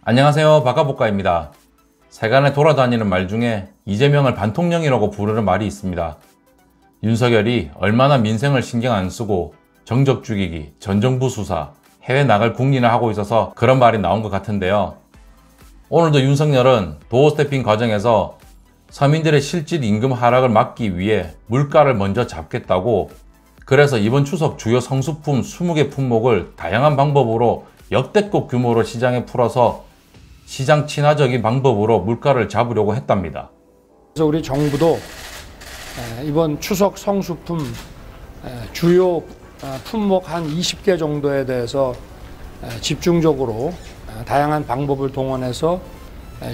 안녕하세요, 박가복가입니다. 세간에 돌아다니는 말 중에 이재명을 반통령이라고 부르는 말이 있습니다. 윤석열이 얼마나 민생을 신경 안 쓰고 정적 죽이기, 전 정부 수사, 해외 나갈 궁리나 하고 있어서 그런 말이 나온 것 같은데요. 오늘도 윤석열은 도어 스태핑 과정에서 서민들의 실질 임금 하락을 막기 위해 물가를 먼저 잡겠다고, 그래서 이번 추석 주요 성수품 20개 품목을 다양한 방법으로 역대급 규모로 시장에 풀어서 시장 친화적인 방법으로 물가를 잡으려고 했답니다. 그래서 우리 정부도 이번 추석 성수품 주요 품목 한 20개 정도에 대해서 집중적으로 다양한 방법을 동원해서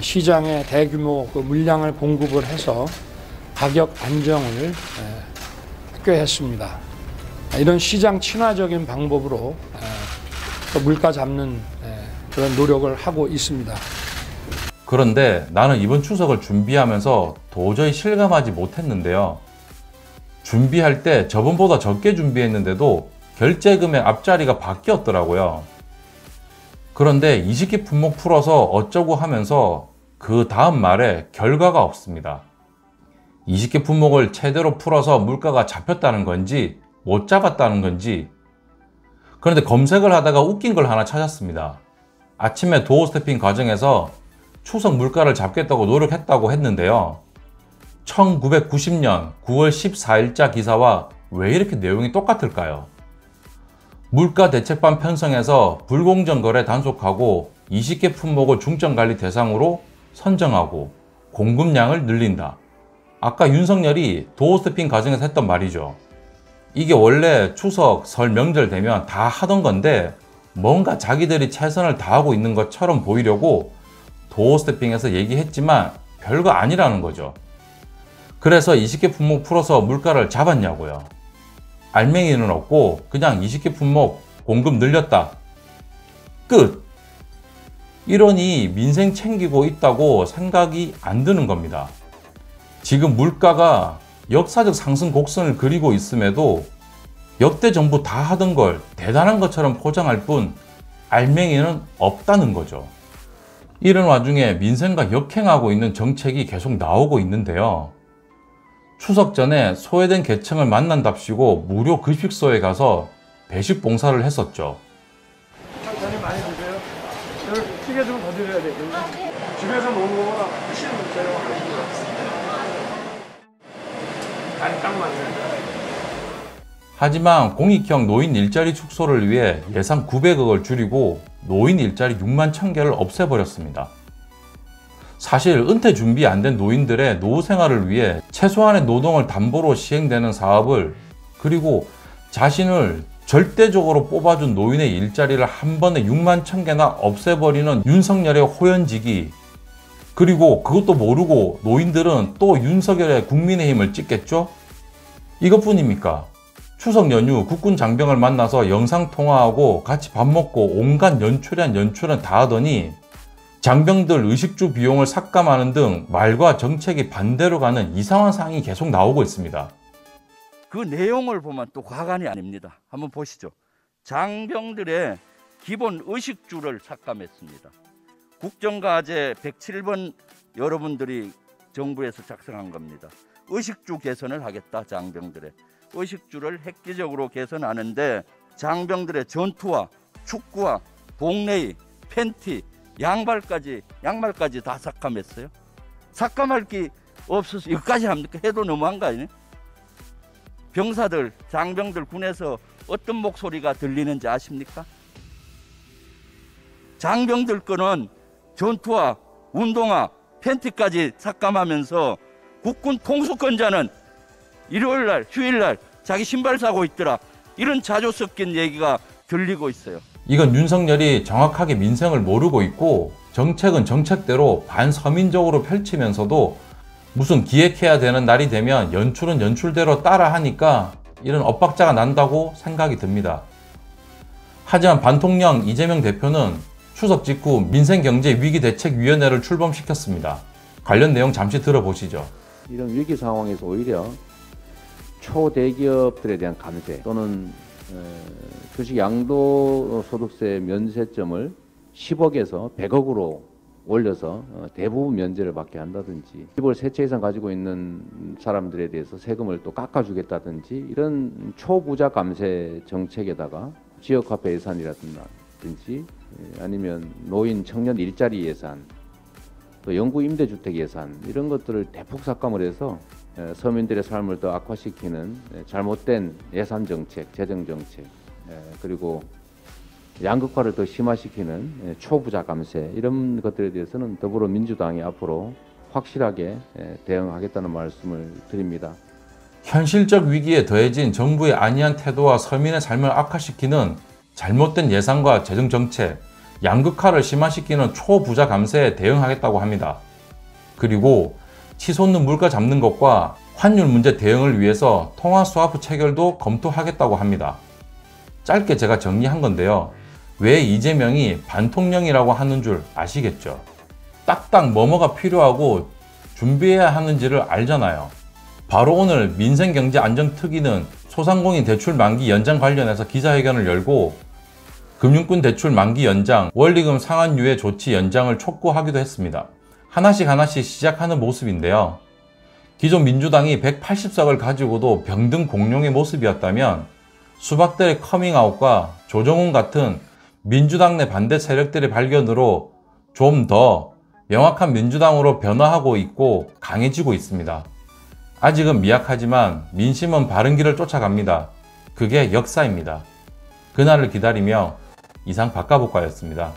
시장에 대규모 물량을 공급을 해서 가격 안정을 꾀했습니다. 이런 시장 친화적인 방법으로 물가 잡는 그런 노력을 하고 있습니다. 그런데 나는 이번 추석을 준비하면서 도저히 실감하지 못했는데요. 준비할 때 저번보다 적게 준비했는데도 결제금액 앞자리가 바뀌었더라고요. 그런데 20개 품목 풀어서 어쩌고 하면서 그 다음 말에 결과가 없습니다. 20개 품목을 최대로 풀어서 물가가 잡혔다는 건지 못 잡았다는 건지. 그런데 검색을 하다가 웃긴 걸 하나 찾았습니다. 아침에 도어 스태핑 과정에서 추석 물가를 잡겠다고 노력했다고 했는데요. 1990년 9월 14일자 기사와 왜 이렇게 내용이 똑같을까요? 물가 대책반 편성해서 불공정 거래 단속하고 20개 품목을 중점관리 대상으로 선정하고 공급량을 늘린다. 아까 윤석열이 도어 스태핑 과정에서 했던 말이죠. 이게 원래 추석, 설, 명절 되면 다 하던 건데 뭔가 자기들이 최선을 다하고 있는 것처럼 보이려고 도어 스태핑에서 얘기했지만 별거 아니라는 거죠. 그래서 20개 품목 풀어서 물가를 잡았냐고요. 알맹이는 없고 그냥 20개 품목 공급 늘렸다. 끝! 이러니 민생 챙기고 있다고 생각이 안 드는 겁니다. 지금 물가가 역사적 상승 곡선을 그리고 있음에도 역대 정부 다 하던 걸 대단한 것처럼 포장할 뿐 알맹이는 없다는 거죠. 이런 와중에 민생과 역행하고 있는 정책이 계속 나오고 있는데요. 추석 전에 소외된 계층을 만난답시고 무료 급식소에 가서 배식 봉사를 했었죠. 저녁 많이 드세요? 오늘 찌개 좀 더 드려야 되거든요. 집에서 먹는 거보다 훨씬 저녁 맛있는 것 같습니다. 간이 딱 맞네요. 하지만 공익형 노인 일자리 축소를 위해 예산 900억을 줄이고 노인 일자리 6만 1000개를 없애버렸습니다. 사실 은퇴 준비 안 된 노인들의 노후 생활을 위해 최소한의 노동을 담보로 시행되는 사업을, 그리고 자신을 절대적으로 뽑아준 노인의 일자리를 한 번에 6만 1000개나 없애버리는 윤석열의 호연지기, 그리고 그것도 모르고 노인들은 또 윤석열의 국민의힘을 찍겠죠? 이것뿐입니까? 추석 연휴 국군 장병을 만나서 영상통화하고 같이 밥 먹고 온갖 연출은 다 하더니 장병들 의식주 비용을 삭감하는 등 말과 정책이 반대로 가는 이상한 사항이 계속 나오고 있습니다. 그 내용을 보면 또 과간이 아닙니다. 한번 보시죠. 장병들의 기본 의식주를 삭감했습니다. 국정과제 107번 여러분들이 정부에서 작성한 겁니다. 의식주 개선을 하겠다. 장병들의 의식주를 획기적으로 개선하는데 장병들의 전투화, 축구화, 복레이, 팬티, 양말까지 다 삭감했어요. 삭감할 게 없어서 여기까지 합니까? 해도 너무한 거 아니에요? 병사들, 장병들 군에서 어떤 목소리가 들리는지 아십니까? 장병들 거는 전투화, 운동화, 팬티까지 삭감하면서 국군 통수권자는 일요일날, 휴일날 자기 신발 사고 있더라. 이런 자조 섞인 얘기가 들리고 있어요. 이건 윤석열이 정확하게 민생을 모르고 있고 정책은 정책대로 반서민적으로 펼치면서도 무슨 기획해야 되는 날이 되면 연출은 연출대로 따라 하니까 이런 엇박자가 난다고 생각이 듭니다. 하지만 반통령 이재명 대표는 추석 직후 민생경제위기대책위원회를 출범시켰습니다. 관련 내용 잠시 들어보시죠. 이런 위기 상황에서 오히려 초대기업들에 대한 감세 또는 주식 양도소득세 면세점을 10억에서 100억으로 올려서 대부분 면제를 받게 한다든지, 집을 3채 이상 가지고 있는 사람들에 대해서 세금을 또 깎아주겠다든지, 이런 초부자 감세 정책에다가 지역화폐 예산이라든지 아니면 노인 청년 일자리 예산, 또 영구 임대주택 예산, 이런 것들을 대폭 삭감을 해서 서민들의 삶을 더 악화시키는 잘못된 예산 정책, 재정 정책, 그리고 양극화를 더 심화시키는 초부자 감세, 이런 것들에 대해서는 더불어민주당이 앞으로 확실하게 대응하겠다는 말씀을 드립니다. 현실적 위기에 더해진 정부의 안이한 태도와 서민의 삶을 악화시키는 잘못된 예산과 재정 정책, 양극화를 심화시키는 초부자 감세에 대응하겠다고 합니다. 그리고 치솟는 물가 잡는 것과 환율 문제 대응을 위해서 통화 스와프 체결도 검토하겠다고 합니다. 짧게 제가 정리한 건데요. 왜 이재명이 반통령이라고 하는 줄 아시겠죠? 딱딱 뭐뭐가 필요하고 준비해야 하는지를 알잖아요. 바로 오늘 민생경제안정특위는 소상공인 대출 만기 연장 관련해서 기자회견을 열고 금융권 대출 만기 연장, 원리금 상환 유예 조치 연장을 촉구하기도 했습니다. 하나씩 시작하는 모습인데요. 기존 민주당이 180석을 가지고도 병등 공룡의 모습이었다면 수박들의 커밍아웃과 조정훈 같은 민주당 내 반대 세력들의 발견으로 좀 더 명확한 민주당으로 변화하고 있고 강해지고 있습니다. 아직은 미약하지만 민심은 바른 길을 쫓아갑니다. 그게 역사입니다. 그날을 기다리며 이상 박가복과였습니다.